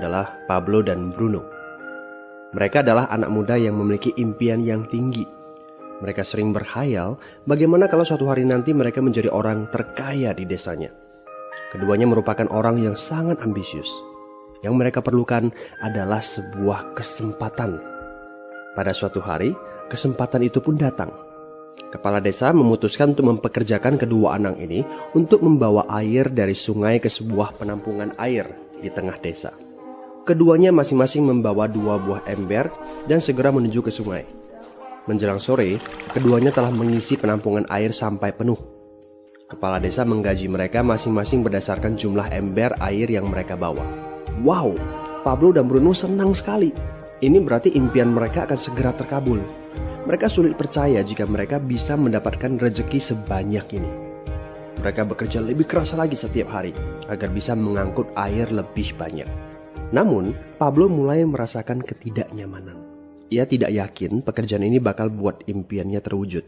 adalah Pablo dan Bruno. Mereka adalah anak muda yang memiliki impian yang tinggi. Mereka sering berkhayal bagaimana kalau suatu hari nanti mereka menjadi orang terkaya di desanya. Keduanya merupakan orang yang sangat ambisius. Yang mereka perlukan adalah sebuah kesempatan. Pada suatu hari, kesempatan itu pun datang. Kepala desa memutuskan untuk mempekerjakan kedua anak ini untuk membawa air dari sungai ke sebuah penampungan air di tengah desa. Keduanya masing-masing membawa 2 buah ember dan segera menuju ke sungai. Menjelang sore, keduanya telah mengisi penampungan air sampai penuh. Kepala desa menggaji mereka masing-masing berdasarkan jumlah ember air yang mereka bawa. Wow, Pablo dan Bruno senang sekali. Ini berarti impian mereka akan segera terkabul. Mereka sulit percaya jika mereka bisa mendapatkan rezeki sebanyak ini. Mereka bekerja lebih keras lagi setiap hari agar bisa mengangkut air lebih banyak. Namun, Pablo mulai merasakan ketidaknyamanan. Ia tidak yakin pekerjaan ini bakal buat impiannya terwujud.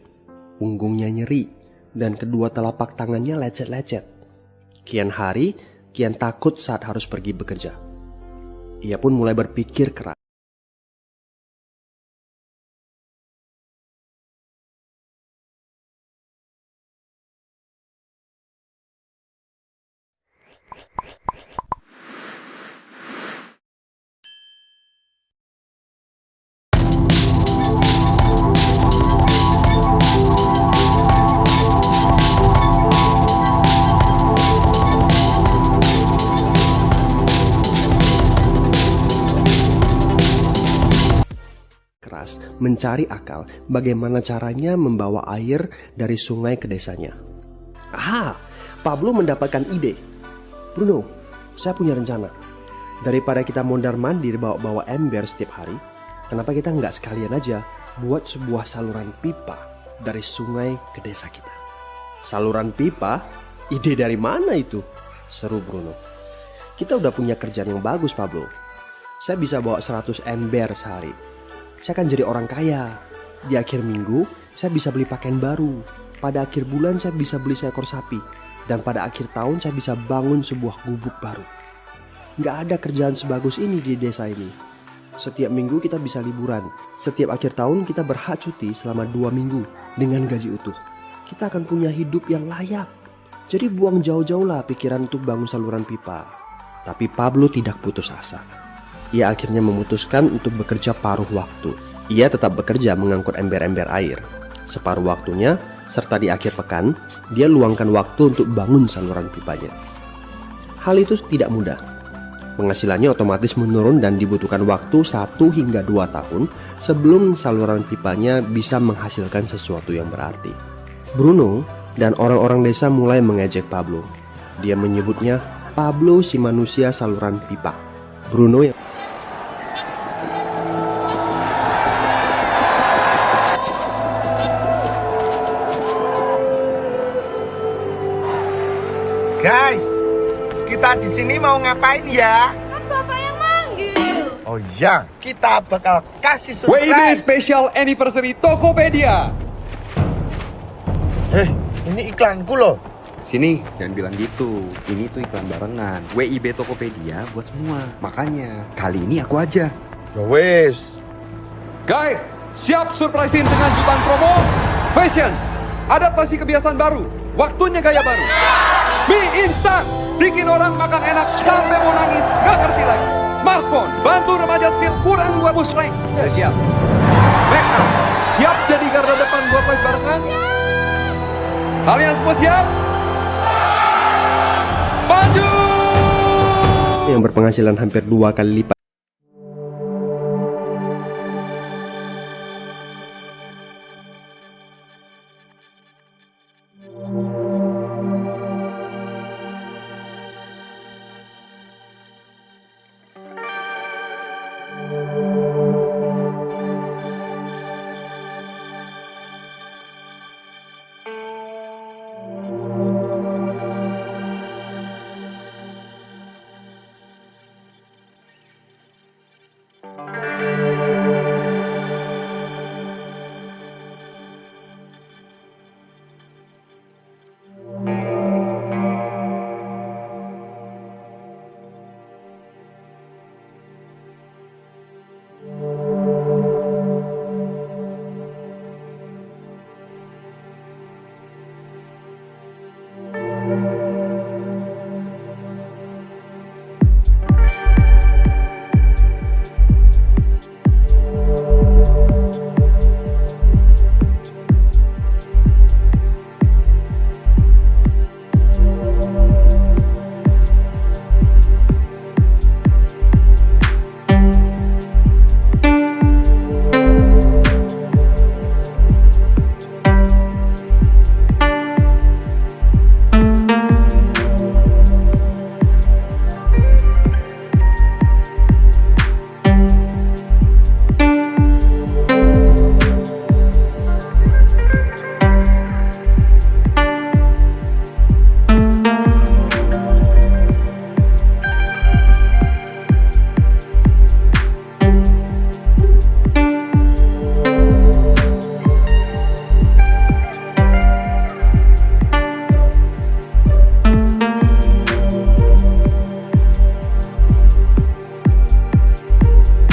Punggungnya nyeri, dan kedua telapak tangannya lecet-lecet. Kian hari, kian takut saat harus pergi bekerja. Ia pun mulai berpikir keras. Mencari akal bagaimana caranya membawa air dari sungai ke desanya. Pablo mendapatkan ide. Bruno, saya punya rencana. Daripada kita mondar-mandir bawa-bawa ember setiap hari, kenapa kita nggak sekalian aja buat sebuah saluran pipa dari sungai ke desa kita? Saluran pipa? Ide dari mana itu? Seru Bruno. Kita udah punya kerjaan yang bagus, Pablo. Saya bisa bawa 100 ember sehari. Saya akan jadi orang kaya. Di akhir minggu, saya bisa beli pakaian baru. Pada akhir bulan, saya bisa beli seekor sapi. Dan pada akhir tahun, saya bisa bangun sebuah gubuk baru. Nggak ada kerjaan sebagus ini di desa ini. Setiap minggu kita bisa liburan. Setiap akhir tahun, kita berhak cuti selama 2 minggu dengan gaji utuh. Kita akan punya hidup yang layak. Jadi buang jauh-jauhlah pikiran untuk bangun saluran pipa. Tapi Pablo tidak putus asa. Ia akhirnya memutuskan untuk bekerja paruh waktu. Ia tetap bekerja mengangkut ember-ember air. Separuh waktunya, serta di akhir pekan, dia luangkan waktu untuk bangun saluran pipanya. Hal itu tidak mudah. Penghasilannya otomatis menurun dan dibutuhkan waktu 1 hingga 2 tahun sebelum saluran pipanya bisa menghasilkan sesuatu yang berarti. Bruno dan orang-orang desa mulai mengejek Pablo. Dia menyebutnya Pablo si manusia saluran pipa. Bruno yang Guys, kita di sini mau ngapain ya? Kan Bapak yang manggil. Oh iya, kita bakal kasih surprise. WIB Special Anniversary Tokopedia. Ini iklanku loh. Sini, jangan bilang gitu. Ini tuh iklan barengan. WIB Tokopedia buat semua. Makanya, kali ini aku aja. Ya wes. Guys, siap surprisein dengan jutaan promo. Fashion, adaptasi kebiasaan baru. Waktunya gaya baru. Mie instan, bikin orang makan enak sampai mau nangis, gak ngerti lagi. Smartphone, bantu remaja skill kurang buat push rank. Ya, siap. Make up, siap jadi garda depan buat live barengan. Kalian semua siap? Maju! yang berpenghasilan hampir 2 kali lipat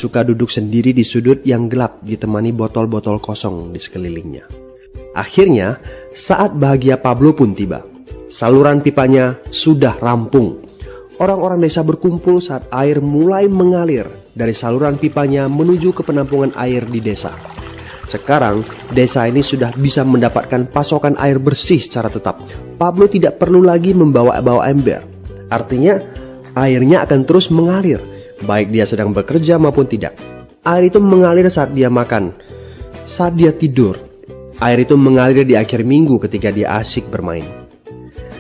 suka duduk sendiri di sudut yang gelap ditemani botol-botol kosong di sekelilingnya. Akhirnya, saat bahagia Pablo pun tiba. Saluran pipanya sudah rampung. Orang-orang desa berkumpul saat air mulai mengalir dari saluran pipanya menuju ke penampungan air di desa. Sekarang, desa ini sudah bisa mendapatkan pasokan air bersih secara tetap. Pablo tidak perlu lagi membawa ember. Artinya, airnya akan terus mengalir, baik dia sedang bekerja maupun tidak. Air itu mengalir saat dia makan, saat dia tidur. Air itu mengalir di akhir minggu ketika dia asyik bermain.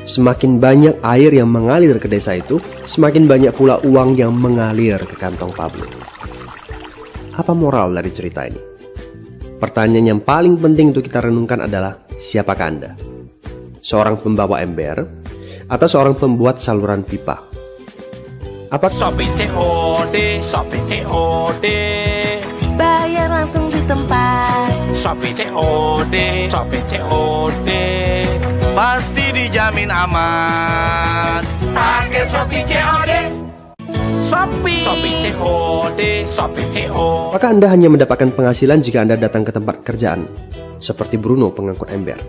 Semakin banyak air yang mengalir ke desa itu, semakin banyak pula uang yang mengalir ke kantong Pablo. Apa moral dari cerita ini? Pertanyaan yang paling penting untuk kita renungkan adalah, siapakah Anda? Seorang pembawa ember atau seorang pembuat saluran pipa? Apa Shopee COD, Shopee COD, Bayar langsung di tempat. Shopee COD, Shopee COD, Pasti dijamin aman. pakai Shopee COD, Shopee COD, Shopee COD. Apakah Anda hanya mendapatkan penghasilan jika Anda datang ke tempat kerjaan? Seperti Bruno, pengangkut ember.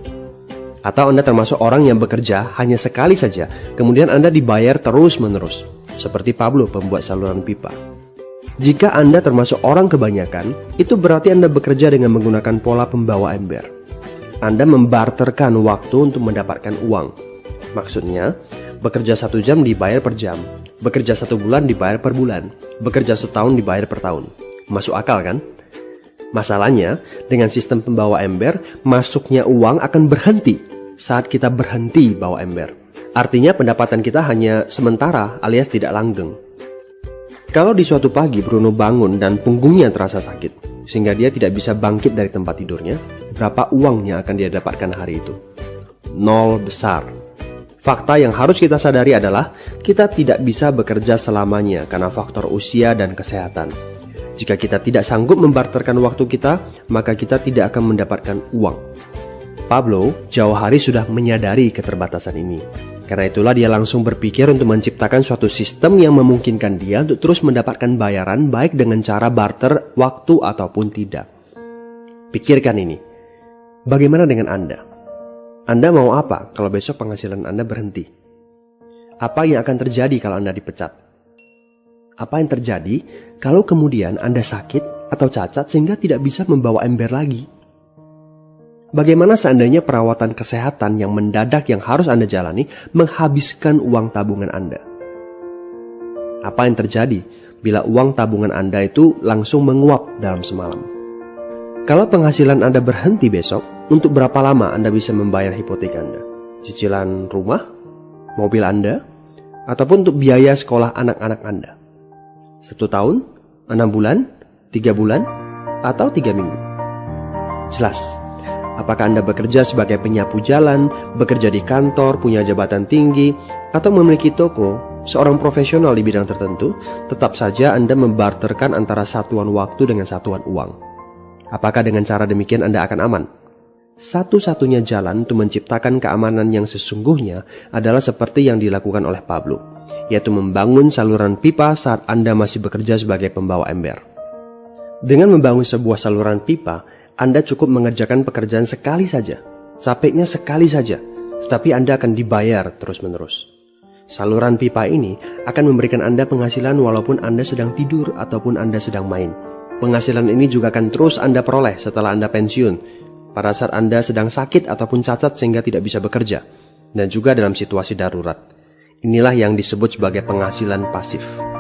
Atau Anda termasuk orang yang bekerja hanya sekali saja, kemudian Anda dibayar terus-menerus, seperti Pablo, pembuat saluran pipa. Jika Anda termasuk orang kebanyakan, itu berarti Anda bekerja dengan menggunakan pola pembawa ember. Anda membarterkan waktu untuk mendapatkan uang. Maksudnya, bekerja 1 jam dibayar per jam, bekerja 1 bulan dibayar per bulan, bekerja setahun dibayar per tahun. Masuk akal kan? Masalahnya, dengan sistem pembawa ember, masuknya uang akan berhenti saat kita berhenti bawa ember. Artinya pendapatan kita hanya sementara alias tidak langgeng. Kalau di suatu pagi Bruno bangun dan punggungnya terasa sakit, sehingga dia tidak bisa bangkit dari tempat tidurnya, berapa uang yang akan dia dapatkan hari itu? 0 besar. Fakta yang harus kita sadari adalah kita tidak bisa bekerja selamanya karena faktor usia dan kesehatan. Jika kita tidak sanggup membarterkan waktu kita, maka kita tidak akan mendapatkan uang. Pablo jauh hari sudah menyadari keterbatasan ini. Karena itulah dia langsung berpikir untuk menciptakan suatu sistem yang memungkinkan dia untuk terus mendapatkan bayaran baik dengan cara barter waktu ataupun tidak. Pikirkan ini. Bagaimana dengan Anda? Anda mau apa kalau besok penghasilan Anda berhenti? Apa yang akan terjadi kalau Anda dipecat? Apa yang terjadi kalau kemudian Anda sakit atau cacat sehingga tidak bisa membawa ember lagi? Bagaimana seandainya perawatan kesehatan yang mendadak yang harus Anda jalani menghabiskan uang tabungan Anda? Apa yang terjadi bila uang tabungan Anda itu langsung menguap dalam semalam? Kalau penghasilan Anda berhenti besok, untuk berapa lama Anda bisa membayar hipotek Anda? Cicilan rumah, mobil Anda, ataupun untuk biaya sekolah anak-anak Anda? 1 tahun, 6 bulan, 3 bulan, atau 3 minggu? Jelas. Apakah Anda bekerja sebagai penyapu jalan, bekerja di kantor, punya jabatan tinggi, atau memiliki toko, seorang profesional di bidang tertentu, tetap saja Anda membarterkan antara satuan waktu dengan satuan uang. Apakah dengan cara demikian Anda akan aman? Satu-satunya jalan untuk menciptakan keamanan yang sesungguhnya adalah seperti yang dilakukan oleh Pablo, yaitu membangun saluran pipa saat Anda masih bekerja sebagai pembawa ember. Dengan membangun sebuah saluran pipa, Anda cukup mengerjakan pekerjaan sekali saja, capeknya sekali saja, tetapi Anda akan dibayar terus-menerus. Saluran pipa ini akan memberikan Anda penghasilan walaupun Anda sedang tidur ataupun Anda sedang main. Penghasilan ini juga akan terus Anda peroleh setelah Anda pensiun, pada saat Anda sedang sakit ataupun cacat sehingga tidak bisa bekerja, dan juga dalam situasi darurat. Inilah yang disebut sebagai penghasilan pasif.